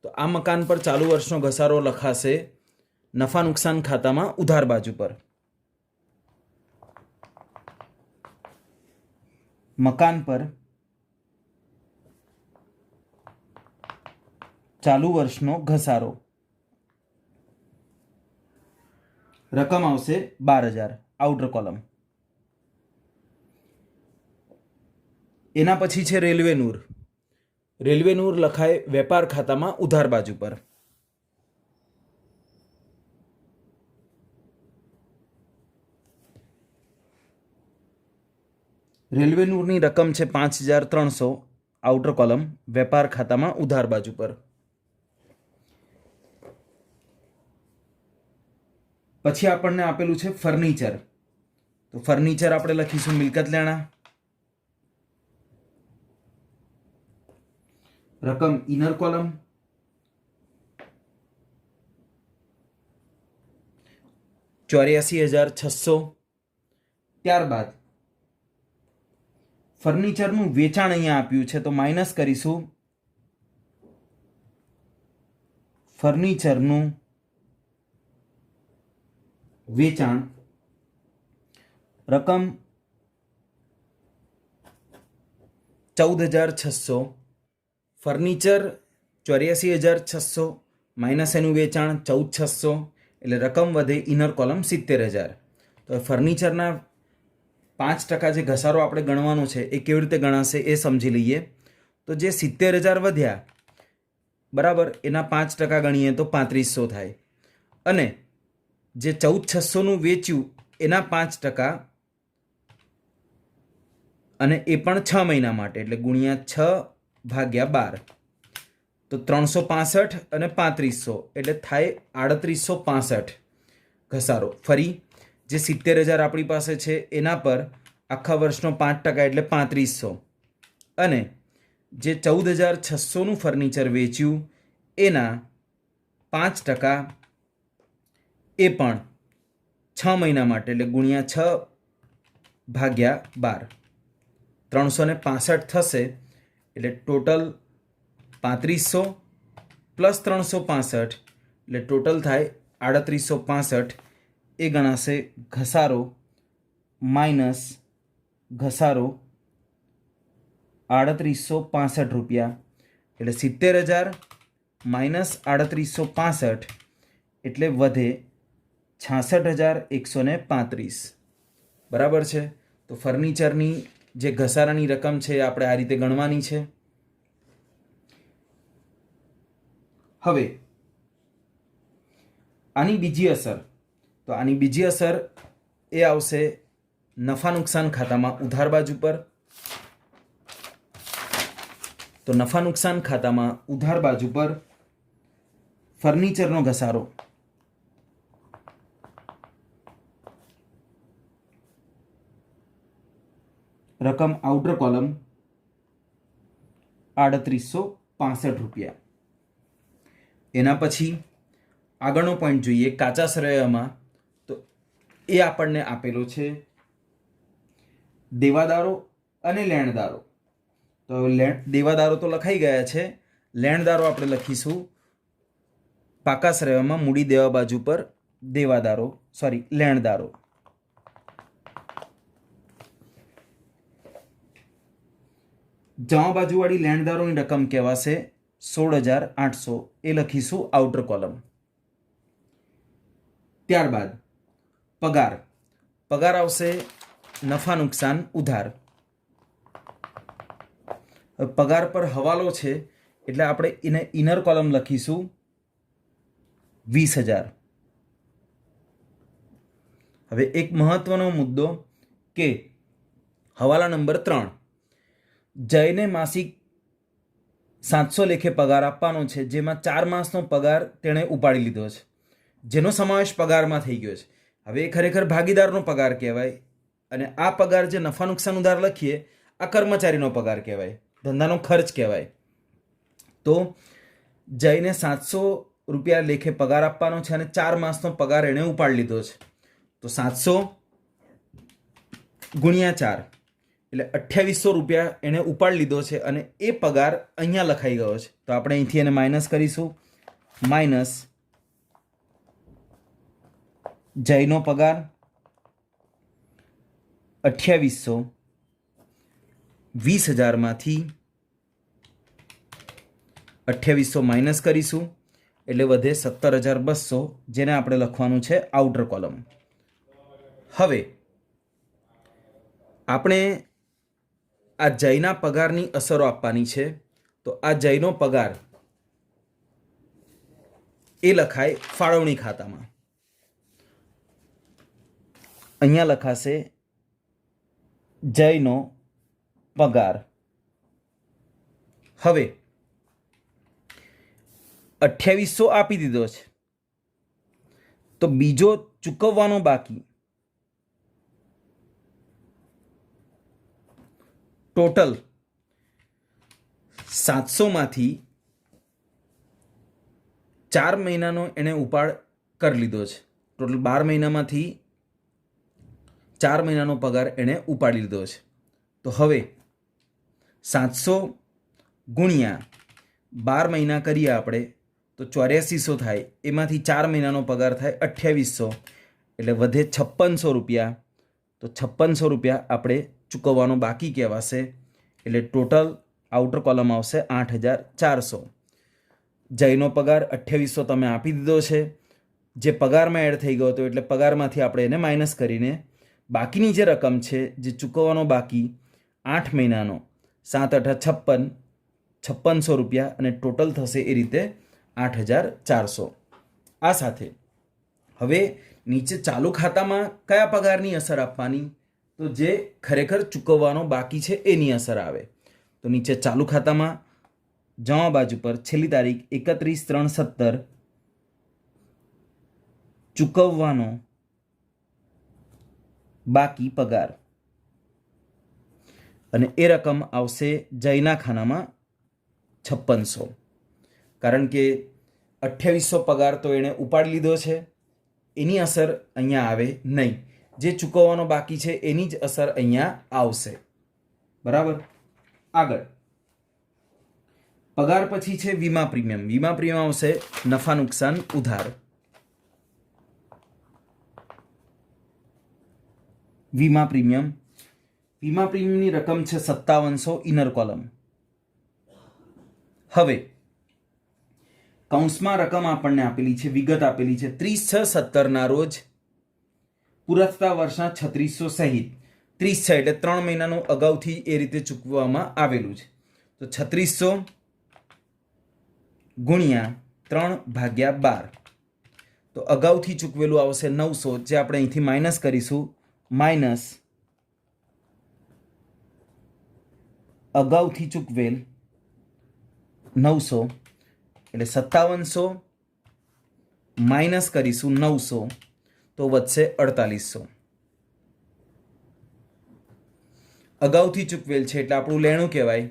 A: તો આ મકાન પર ચાલુ વર્ષનો ઘસારો લખાશે નફા નુકસાન ખાતામાં ઉધાર બાજુ પર. મકાન પર ચાલુ વર્ષનો ઘસારો, રકમ આવશે 12,000 આઉટર કોલમ. એના પછી છે રેલવે નૂર. રેલવે નૂર લખાય વેપાર ખાતામાં ઉધાર બાજુ પર. રેલવે નૂરની રકમ છે 5,300 આઉટર કોલમ વેપાર ખાતામાં ઉધાર બાજુ પર. પછી આપણને આપેલું છે ફર્નિચર. તો ફર્નિચર આપણે લખીશું મિલકત લેણા, રકમ ઇનર કોલમ, ₹84,600. ત્યારબાદ ફર્નિચરનું વેચાણ અહીંયા આપ્યું છે તો માઇનસ કરીશું ફર્નિચરનું વેચાણ, રકમ 14,600. ફર્નિચર 84,600 માઇનસ એનું વેચાણ 14,600 એટલે રકમ વધે ઇનર કોલમ 70,000. તો ફર્નિચરના 5% જે ઘસારો આપણે ગણવાનો છે એ કેવી રીતે ગણાશે એ સમજી લઈએ. તો જે 70,000 વધ્યા બરાબર, એના 5% ગણીએ તો 3500 થાય. અને જે 14600નું વેચ્યું એના 5%, અને એ પણ 6 મહિના માટે, એટલે ગુણ્યા 6/12, તો 365 અને 3500 એટલે થાય 3865 ઘસારો. ફરી જે 70,000 આપણી પાસે છે એના પર આખા વર્ષનો 5% એટલે 3500, અને જે 14,600નું ફર્નિચર વેચ્યું એના 5%, એ પણ 6 મહિના માટે, એટલે ગુણ્યા 6/12, 365 થશે. એટલે ટોટલ 3500 પ્લસ 365 એટલે ટોટલ થાય 3865. એ ગણાશે ઘસારો માઇનસ ઘસારો 3865 રૂપિયા. એટલે 70,000 માઇનસ 3865 એટલે વધે 66,135. બરાબર છે. તો ફર્નિચરની જે ઘસારાની રકમ છે આપણે આ રીતે ગણવાની છે. હવે આની બીજી અસર, તો આની બીજી અસર એ આવશે નફા નુકસાન ખાતામાં ઉધાર બાજુ પર. તો નફા નુકસાન ખાતામાં ઉધાર બાજુ પર ફર્નિચરનો ઘસારો રકમ આઉટર કોલમ 3865 રૂપિયા. એના પછી આગળનો પોઈન્ટ જોઈએ કાચા શ્રેયમાં. તો એ આપણને આપેલો છે દેવાદારો અને લેણદારો. તો દેવાદારો તો લખાઈ ગયા છે, લેણદારો આપણે લખીશું પાકા શ્રેયમાં મૂડી દેવા બાજુ પર દેવાદારો, લેણદારો. જમા બાજુવાળી લેણદારોની રકમ કહેવાશે 16,800, એ લખીશું આઉટર કોલમ. ત્યારબાદ પગાર. પગાર આવશે નફા નુકસાન ઉધાર. પગાર પર હવાલો છે એટલે આપણે એને ઇનર કોલમ લખીશું 20,000. હવે એક મહત્વનો મુદ્દો કે હવાલા નંબર 3, જયને માસિક 700 લેખે પગાર આપવાનો છે, જેમાં 4 માસનો પગાર તેણે ઉપાડી લીધો છે, જેનો સમાવેશ પગારમાં થઈ ગયો છે. હવે એ ખરેખર ભાગીદારનો પગાર કહેવાય, અને આ પગાર જે નફા નુકસાન ઉધાર લખીએ આ કર્મચારીનો પગાર કહેવાય, ધંધાનો ખર્ચ કહેવાય. તો જયને 700 રૂપિયા લેખે પગાર આપવાનો છે અને 4 માસનો પગાર એણે ઉપાડી લીધો છે. તો 700 ગુણ્યા 4 એટલે 2800 રૂપિયા એણે ઉપાડી લીધો છે, અને એ પગાર અહીંયા લખાઈ ગયો છે. તો આપણે અહીંથી એને માઇનસ કરીશું. માઇનસ જયનો પગાર 2800, 20,000માંથી 2800 માઇનસ કરીશું એટલે વધે 17,200, જેને આપણે લખવાનું છે આઉટર કોલમ. હવે આપણે આ જયના પગારની અસરો આપવાની છે. તો આ જયનો પગાર એ લખાય ફાળવણી ખાતામાં. અહીંયા લખાશે જયનો પગાર. હવે 2800 આપી દીધો છે, તો બીજો ચૂકવવાનો બાકી ટોટલ 700માંથી 4 મહિનાનો એણે ઉપાડ કરી લીધો છે. ટોટલ 12 મહિનામાંથી 4 મહિનાનો પગાર એણે ઉપાડી લીધો છે. તો હવે 700 ગુણ્યા 12 મહિના કરીએ આપણે તો 8400 થાય. એમાંથી 4 મહિનાનો પગાર થાય 2800, એટલે વધે 5600 રૂપિયા. તો 5600 રૂપિયા આપણે ચૂકવવાનો બાકી કહેવાશે. એટલે ટોટલ આઉટર કોલમ આવશે 8,400. જયનો પગાર 2800 તમે આપી દીધો છે, જે પગારમાં એડ થઈ ગયો હતો, એટલે પગારમાંથી આપણે એને માઇનસ કરીને બાકીની જે રકમ છે જે ચૂકવવાનો બાકી 8 મહિનાનો 7 8 56, ₹5600 અને ટોટલ થશે એ રીતે 8400। આ સાથે હવે નીચે ચાલુ ખાતામાં કયા પગારની અસર આપવાની? તો જે ખરેખર ચૂકવવાનો બાકી છે એની અસર આવે। તો નીચે ચાલુ ખાતામાં જમા બાજુ પર છેલ્લી તારીખ 31/3/17 ચૂકવવાનો બાકી પગાર, અને એ રકમ આવશે જયના ખાનામાં 5600, કારણ કે 2800 પગાર તો એણે ઉપાડી લીધો છે, એની અસર અહીંયા આવે નહીં। જે ચૂકવવાનો બાકી છે એની જ અસર અહીંયા આવશે, બરાબર। આગળ પગાર પછી છે વીમા પ્રીમિયમ। વીમા પ્રીમિયમ આવશે નફા નુકસાન ઉધાર। વીમા પ્રીમિયમની રકમ છે 5700 ઇનર કોલમ। હવે કૌંસમાં રકમ આપણને આપેલી છે, વિગત આપેલી છે 30/6/17 રોજ પૂરા થતા વર્ષના 3600 સહિત, 30 એટલે 3 મહિનાનું અગાઉથી એ રીતે ચૂકવવામાં આવેલું છે। તો 3600 ગુણ્યા 3/12, તો અગાઉથી ચૂકવેલું આવશે 900, જે આપણે અહીંથી માઇનસ કરીશું, માઇનસ અગાઉથી ચૂકવેલ 900 એટલે 5700 માઇનસ કરીશું 900, તો વધશે 4800। અગાઉથી ચૂકવેલ છે એટલે આપણું લેણું કહેવાય,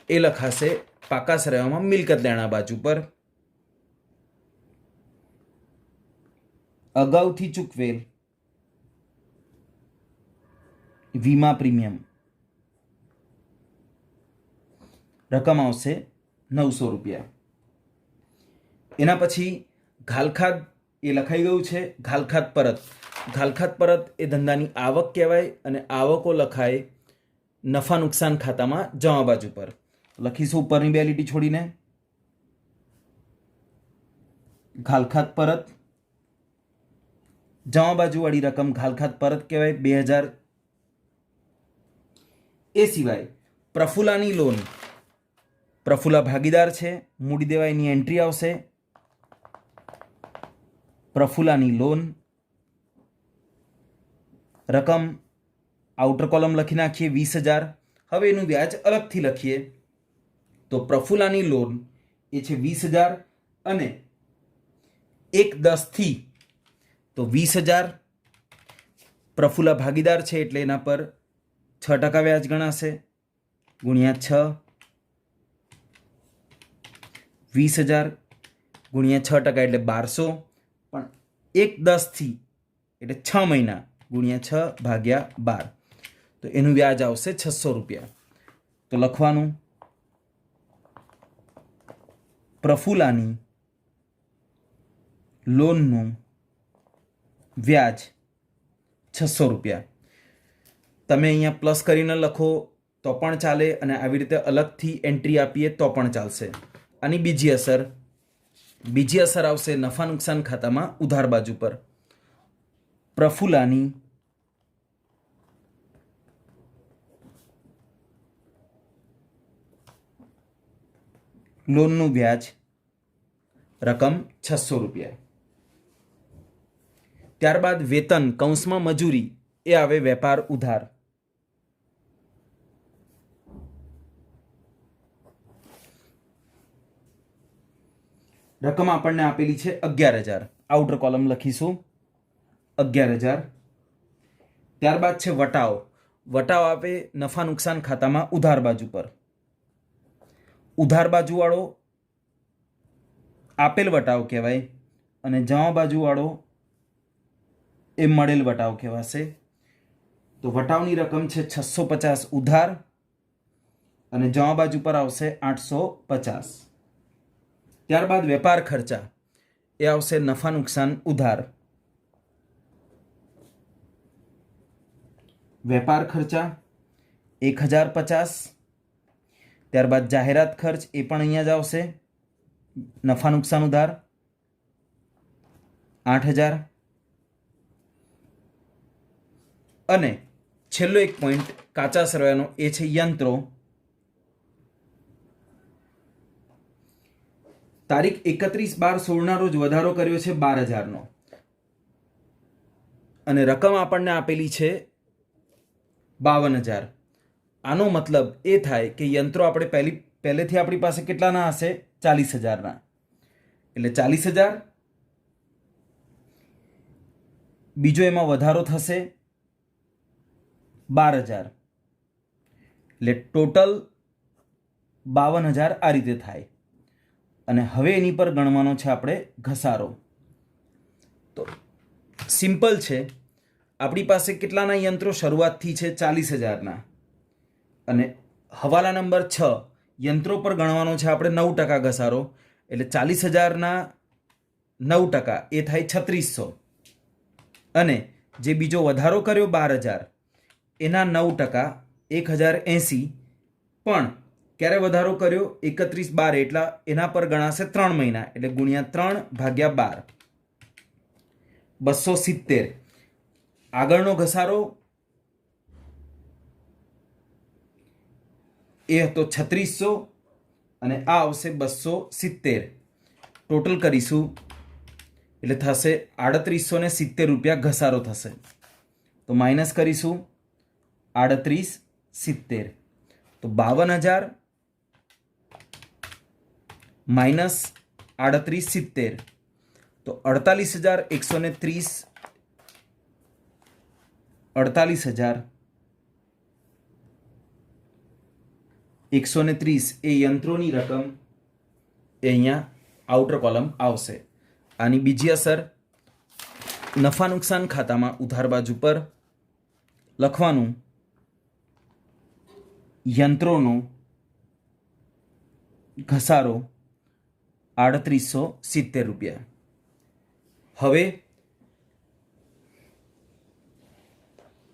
A: એ લખાશે પાકા સરવાળામાં મિલકત લેણા બાજુ પર। અગાઉથી ચૂકવેલ વીમા પ્રીમિયમ રકમ આવશે ₹900। એના પછી ઘાલખાત એ લખાઈ ગયું છે। ઘાલખાત પરત એ ધંધાની આવક કહેવાય, અને આવકો લખાય નફા નુકસાન ખાતામાં જમા બાજુ પર। લખીશું ઉપરની બે લીટી છોડીને, ઘાલખાત પરત, જમા બાજુવાળી રકમ ઘાલખાત પરત કહેવાય 2000। એ સિવાય પ્રફુલાની લોન, પ્રફુલા ભાગીદાર છે, મૂડી દેવાયની એન્ટ્રી આવશે, પ્રફુલાની લોન રકમ આઉટર કોલમ લખી નાખીએ 20000। હવે એનું વ્યાજ અલગથી લખીએ, તો પ્રફુલાની લોન એ છે 20000 અને 1/10 થી તો 20000, પ્રફુલા ભાગીદાર છે એટલે એના પર 6% વ્યાજ ગણાશે, ગુણ્યા 6, 20000 ગુણ્યા 6% એટલે 1200, પણ 1/10 થી એટલે 6 મહિના ગુણ્યા 6/12, તો એનું વ્યાજ આવશે ₹600। તો લખવાનું પ્રફુલાની લોનનું વ્યાજ ₹600। તમે અહીંયા પ્લસ કરીને લખો તો પણ ચાલે, અને આવી રીતે અલગથી એન્ટ્રી આપીએ તો પણ ચાલશે। આની બીજી અસર આવશે નફા નુકસાન ખાતામાં ઉધાર બાજુ પર। પ્રફુલાની લોનનું વ્યાજ રકમ ₹600। ત્યારબાદ વેતન કૌંસમાં મજૂરી એ આવે વેપાર ઉધાર। રકમ આપણને આપેલી છે 11000, આઉટર કોલમ લખીશું 11000। ત્યારબાદ છે વટાવ આપે નફા નુકસાન ખાતામાં ઉધાર બાજુ પર। ઉધાર બાજુવાળો આપેલ વટાવ કહેવાય, અને જમા બાજુવાળો એ મળેલ વટાવ કહેવાશે। તો વટાવની રકમ છે 650 ઉધાર, અને જમા બાજુ પર આવશે 850। ત્યારબાદ વેપાર ખર્ચા એ આવશે નફા નુકસાન ઉધાર। વેપાર ખર્ચા 1050। ત્યારબાદ જાહેરાત ખર્ચ એ પણ અહીંયા જ આવશે, નફા નુકસાન ઉધાર 8000। અને છેલ્લો એક પોઈન્ટ કાચા સરવાયાનો એ છે યંત્રો, તારીખ 31/12/16 રોજ વધારો કર્યો છે 12,000નો અને રકમ આપણને આપેલી છે 52,000. આનો મતલબ એ થાય કે યંત્રો આપણે પહેલેથી આપણી પાસે કેટલાના હશે? 40,000ના. એટલે 40,000, બીજો એમાં વધારો થશે 12,000, એટલે ટોટલ 52,000 આ રીતે થાય. અને હવે એની પર ગણવાનો છે આપણે ઘસારો. તો સિમ્પલ છે. આપણી પાસે કેટલાના યંત્રો શરૂઆતથી છે? 40,000ના. અને હવાલા નંબર 6 યંત્રો પર ગણવાનો છે આપણે 9% ઘસારો. એટલે 40,000ના 9% એ થાય 3600. અને જે બીજો વધારો કર્યો 12,000 એના 9% 1,080. પણ ક્યારે વધારો કર્યો? 31/12 એટલા એના પર ગણાશે 3 મહિના. એટલે ગુણ્યા 3/12 270. આગળનો ઘસારો એ હતો 3600 અને આ આવશે 270. ટોટલ કરીશું એટલે થશે 3870 રૂપિયા ઘસારો થશે. તો માઇનસ કરીશું 3870. તો 52,000 માઇનસ 3870 તો 48,130. 48,130 એ યંત્રોની રકમ એ અહીંયા આઉટર કોલમ આવશે. આની બીજી અસર, નફા નુકસાન ખાતામાં ઉધાર બાજુ પર લખવાનું યંત્રોનો ઘસારો 3870 રૂપિયા. હવે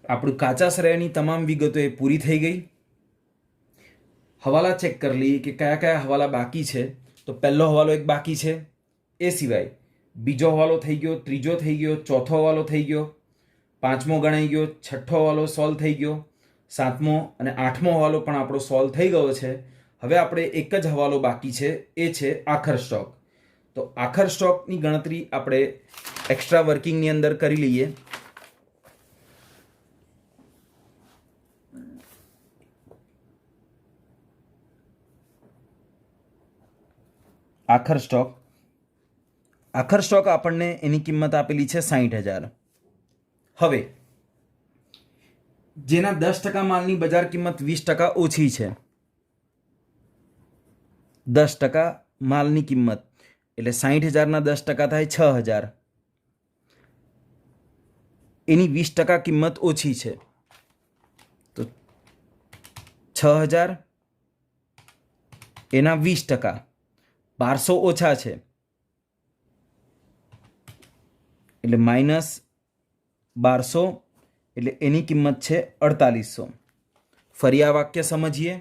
A: આપણું કાચા શ્રેયની તમામ વિગતો એ પૂરી થઈ ગઈ. હવાલા ચેક કરી લઈએ કે કયા કયા હવાલા બાકી છે. તો પહેલો હવાલો એક બાકી છે. એ સિવાય બીજો હવાલો થઈ ગયો, ત્રીજો થઈ ગયો, ચોથો હવાલો થઈ ગયો, પાંચમો ગણાઈ ગયો, છઠ્ઠો હવાલો સોલ્વ થઈ ગયો, સાતમો અને આઠમો હવાલો પણ આપણો સોલ્વ થઈ ગયો છે. હવે આપણે એક જ હવાલો બાકી છે, એ છે આખર સ્ટોક. તો આખર સ્ટોકની ગણતરી આપણે એક્સ્ટ્રા વર્કિંગની અંદર કરી લઈએ. આખર સ્ટોક આપણને એની કિંમત આપેલી છે 60,000. હવે જેના 10% માલની બજાર કિંમત 20% ઓછી છે, 10% માલની કિંમત એટલે 60,000ના 10% થાય 6,000. એની 20% કિંમત ઓછી છે તો 6,000 એના 20%, 1200 ઓછા છે એટલે માઇનસ 1200 એટલે એની કિંમત છે 4800. ફરી આ વાક્ય સમજીએ.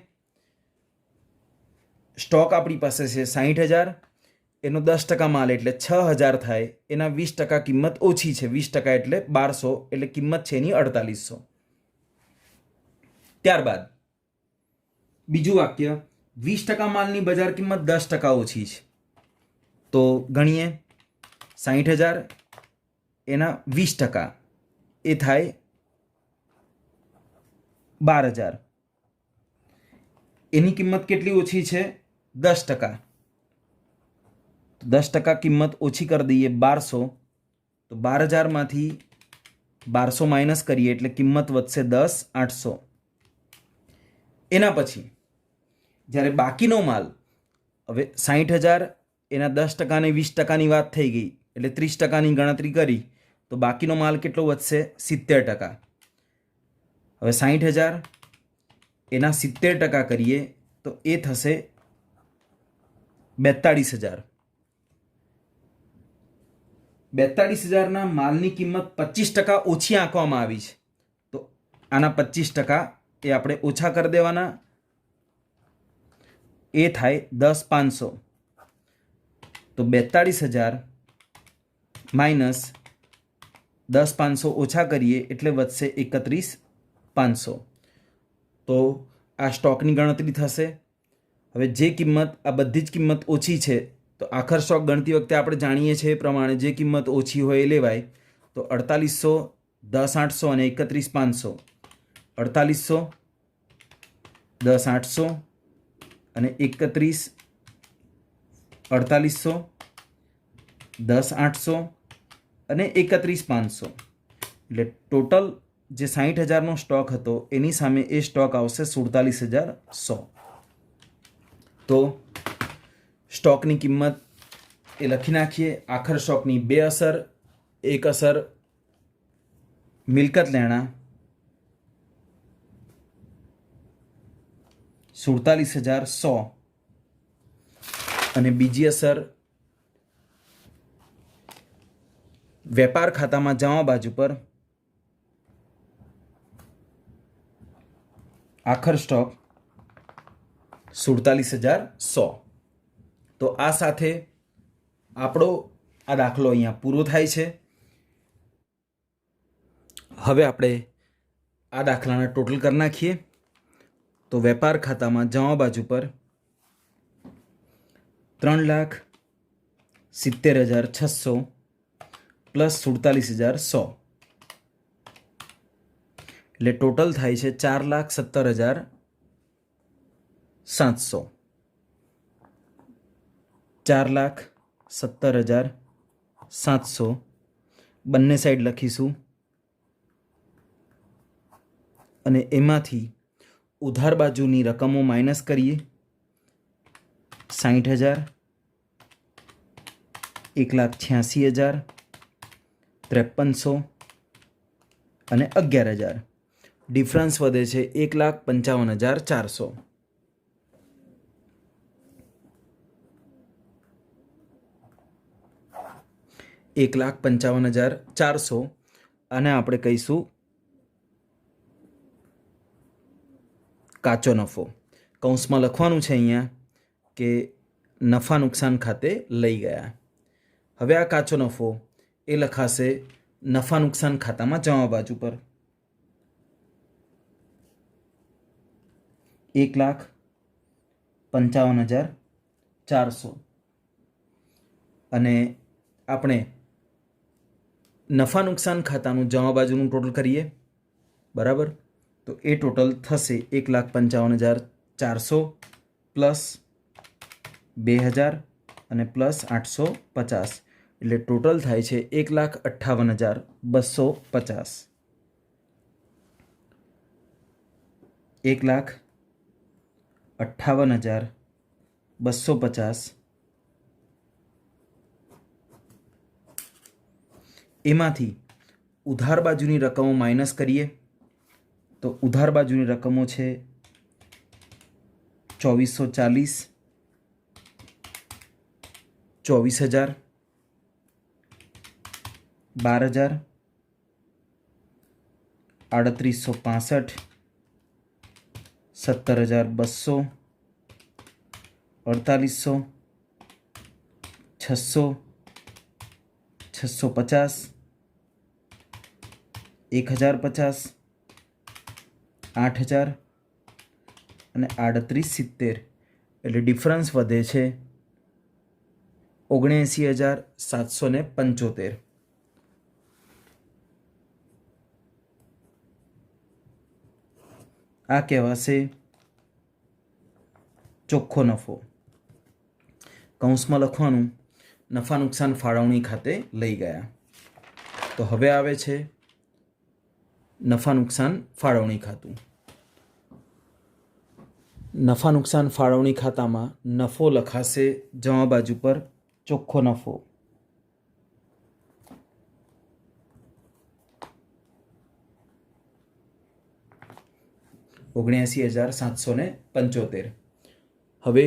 A: સ્ટોક આપણી પાસે છે 60,000, એનો 10% માલ એટલે 6,000 થાય, એના 20% કિંમત ઓછી છે, 20% એટલે 1200 એટલે કિંમત છે એની 4800. ત્યારબાદ બીજું વાક્ય, 20% માલની બજાર કિંમત 10% ઓછી છે. તો ગણીએ 60,000 એના 20% એ થાય 12,000. એની કિંમત કેટલી ઓછી છે? 10%. 10% કિંમત ઓછી કરી દઈએ 1200. તો 12,000માંથી 1200 માઇનસ કરીએ એટલે કિંમત વધશે 10,800. એના પછી જ્યારે બાકીનો માલ, હવે 60,000 એના 10% ને 20%ની વાત થઈ ગઈ એટલે 30%ની ગણતરી કરી તો બાકીનો માલ કેટલો વધશે? 70%. હવે 60,000 એના 70% કરીએ તો એ થશે 42,000. 42,000ના માલની કિંમત 25% ઓછી આંકવામાં આવી છે. તો આના 25% એ આપણે ઓછા કરી દેવાના. એ થાય 10,500. તો 42,000 માઇનસ 10,500 ઓછા કરીએ એટલે વધશે 31,500. તો આ સ્ટોકની ગણતરી થશે. હવે જે કિંમત, આ બધી જ કિંમત ઓછી છે તો આખર સ્ટોક ગણતી વખતે આપણે જાણીએ છીએ એ પ્રમાણે જે કિંમત ઓછી હોય એ લેવાય. તો 4800, 10,800 અને 31,500. 4800, 10,800 અને 4800, 10,800 અને 31,500. એટલે ટોટલ જે 60,000નો સ્ટોક હતો એની સામે એ સ્ટોક આવશે 47,100. તો સ્ટોકની કિંમત એ લખી નાખીએ. આખર સ્ટોકની બે અસર. એક અસર મિલકત લેણા 47,100 અને બીજી અસર વેપાર ખાતામાં જમા બાજુ પર આખર સ્ટોક 47,100. તો આ સાથે આપણો આ દાખલો અહીંયા પૂરો થાય છે. હવે આપણે આ દાખલાના ટોટલ કરી નાખીએ. તો વેપાર ખાતામાં જમા બાજુ પર 3,70,600 પ્લસ 47,100 એટલે ટોટલ થાય છે 4,70,700. 4,70,700 બંને સાઈડ લખીશું અને એમાંથી ઉધાર બાજુની રકમો માઇનસ કરીએ. 60,000, 1,86,000, 53,00 અને 11,000. ડિફરન્સ વધે છે 1,55,400. $1,55,400 અને આપણે કહીશું કાચો નફો. કૌંસમાં લખવાનું છે અહીંયા કે નફા નુકસાન ખાતે લઈ ગયા. હવે આ કાચો નફો એ લખાશે નફા નુકસાન ખાતામાં જમા બાજુ પર. 1,55,400 અને આપણે નફા નુકસાન ખાતાનું જમા બાજુનું ટોટલ કરીએ. બરાબર. તો એ ટોટલ થશે 1,55,400 પ્લસ 2,000 અને પ્લસ 850 એટલે ટોટલ થાય છે 1,58,250. 1,58,250 એમાંથી ઉધાર બાજુની રકમો માઇનસ કરીએ. તો ઉધાર બાજુની રકમો છે 2,440, 24,000, 12,000, 3,865, 17,200, 4,800, 600, 650, 1,050, 8,000 અને 38,70 એટલે ડિફરન્સ વધે છે 79,775. આ કહેવાશે ચોખ્ખો નફો. કૌંસમાં લખવાનું નફા નુકસાન ફાળવણી ખાતે લઈ ગયા. તો હવે આવે છે નફા નુકસાન ફાળવણી ખાતું. નફા નુકસાન ફાળવણી ખાતામાં નફો લખાશે જમા બાજુ પર ચોખ્ખો નફો. $79,775. હવે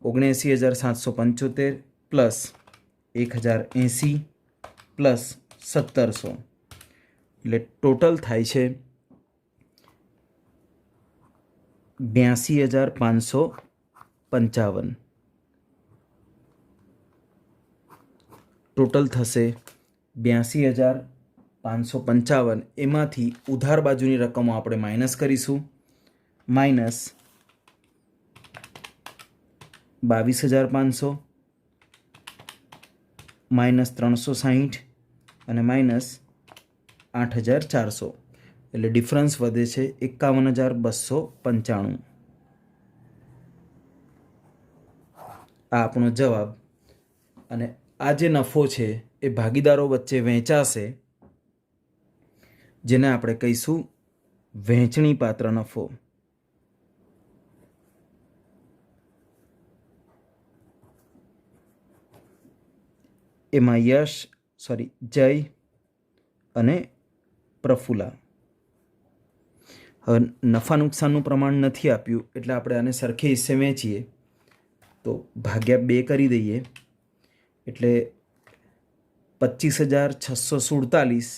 A: 79,775 પ્લસ 1,080 પ્લસ 1,700 એટલે ટોટલ થાય છે 82,555. ટોટલ થશે 82,555. એમાંથી ઉધાર બાજુની રકમો આપણે માઇનસ કરીશું. માઇનસ 22,500 -360 અને -8,400 એટલે ડિફરન્સ વધે છે 51,295. આ આપણો જવાબ. અને આ જે નફો છે એ ભાગીદારો વચ્ચે વહેંચાશે, જેને આપણે કહીશું વહેંચણી પાત્ર નફો. એમાં જય અને પ્રફુલ્લા. હવે નફા નુકસાનનું પ્રમાણ નથી આપ્યું એટલે આપણે આને સરખે હિસ્સે વહેંચીએ તો ભાગ્યા 2 કરી દઈએ એટલે 25,647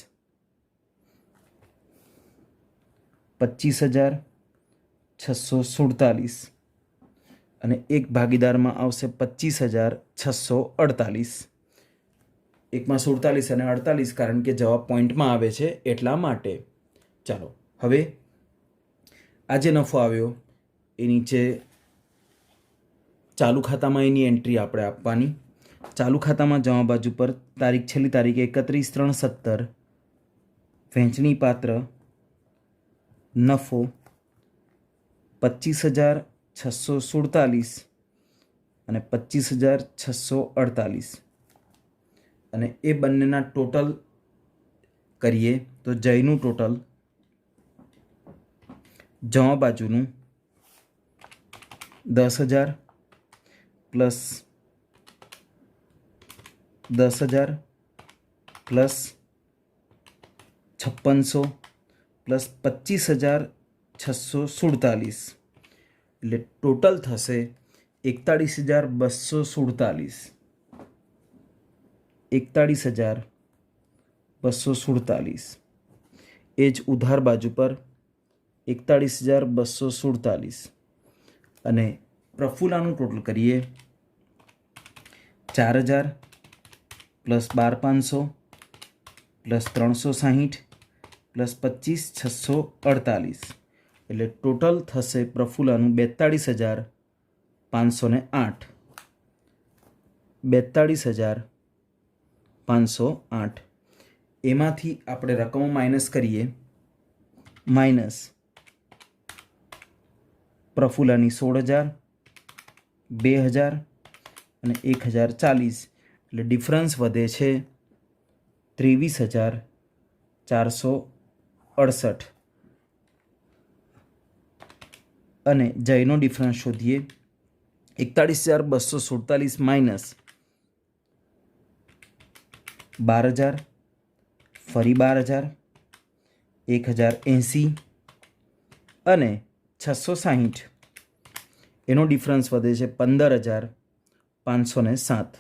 A: 25,647 અને એક ભાગીદારમાં આવશે 25,648. એકમાં 47 અને 48 કારણ કે જવાબ પોઈન્ટમાં આવે છે એટલા માટે. ચાલો હવે આ જે નફો આવ્યો એ નીચે ચાલુ ખાતામાં એની એન્ટ્રી આપણે આપવાની. ચાલુ ખાતામાં જમા બાજુ પર છેલ્લી તારીખ 31/3/17 વહેંચણી પાત્ર નફો 25,647 અને 25,648 અને એ બંનેના ટોટલ કરીએ તો જયનું ટોટલ જમા બાજુનું 10,000 પ્લસ 10,000 પ્લસ 5600 પ્લસ 25,647 એટલે ટોટલ થશે 41,247. 41,247 એ જ ઉધાર બાજુ પર 41,247 અને પ્રફુલ્લાનું ટોટલ કરીએ 4,000 પ્લસ 12,500 પ્લસ 360 પ્લસ 25,648 એટલે ટોટલ થશે પ્રફુલ્લાનું 42,508. 42,508 એમાંથી આપણે રકમો માઇનસ કરીએ. માઇનસ પ્રફુલ્લાની 16,000 2,000 અને 1,040 એટલે ડિફરન્સ વધે છે 23,468 અને જયનો ડિફરન્સ શોધીએ. 41,247 માઇનસ 12,000 ફરી 12,000 1,080 અને 660 એનો ડિફરન્સ વધે છે 15,507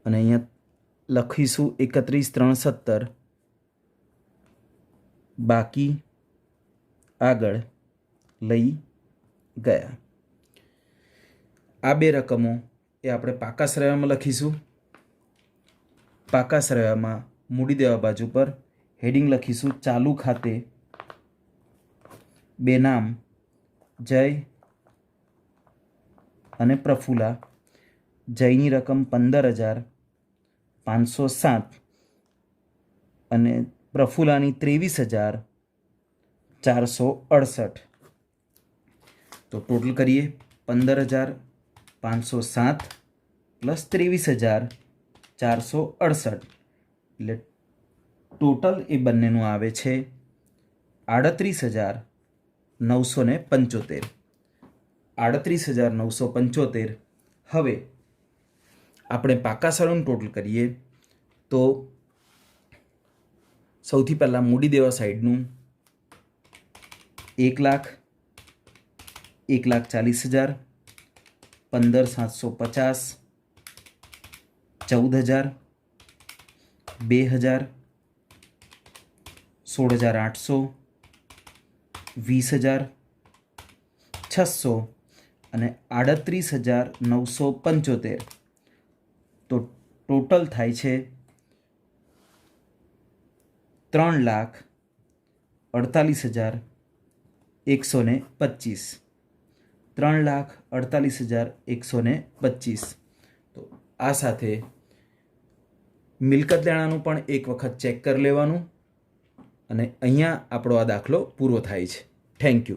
A: અને અહીંયા લખીશું 31/3/17 બાકી આગળ લઈ ગયા. આ બે રકમો એ આપણે પાકા સરવાળામાં લખીશું. પાકા સરવાળામાં મૂડી દેવા બાજુ પર હેડિંગ લખીશું ચાલુ ખાતે બે નામ જય અને પ્રફુલ્લા. જયની રકમ 15,507 અને પ્રફુલ્લાની 23,468. તો ટોટલ કરીએ 15,507 પ્લસ 23,468 એટલે ટોટલ એ બંનેનું આવે છે 38,975. 38,975. હવે આપણે પાકા સરવાળાનું ટોટલ કરીએ તો સૌથી પહેલાં મૂડી દેવા સાઈડનું 1,00,000 1,40,000 15,750 14,000 2,000 16,800 20,000 600 અને 38,975. તો ટોટલ થાય છે 3,48,125. 3,48,125. તો આ સાથે મિલકત લેણાનું પણ એક વખત ચેક કરી લેવાનું. અને અહીંયા આપણો આ દાખલો પૂરો થાય છે. Thank you.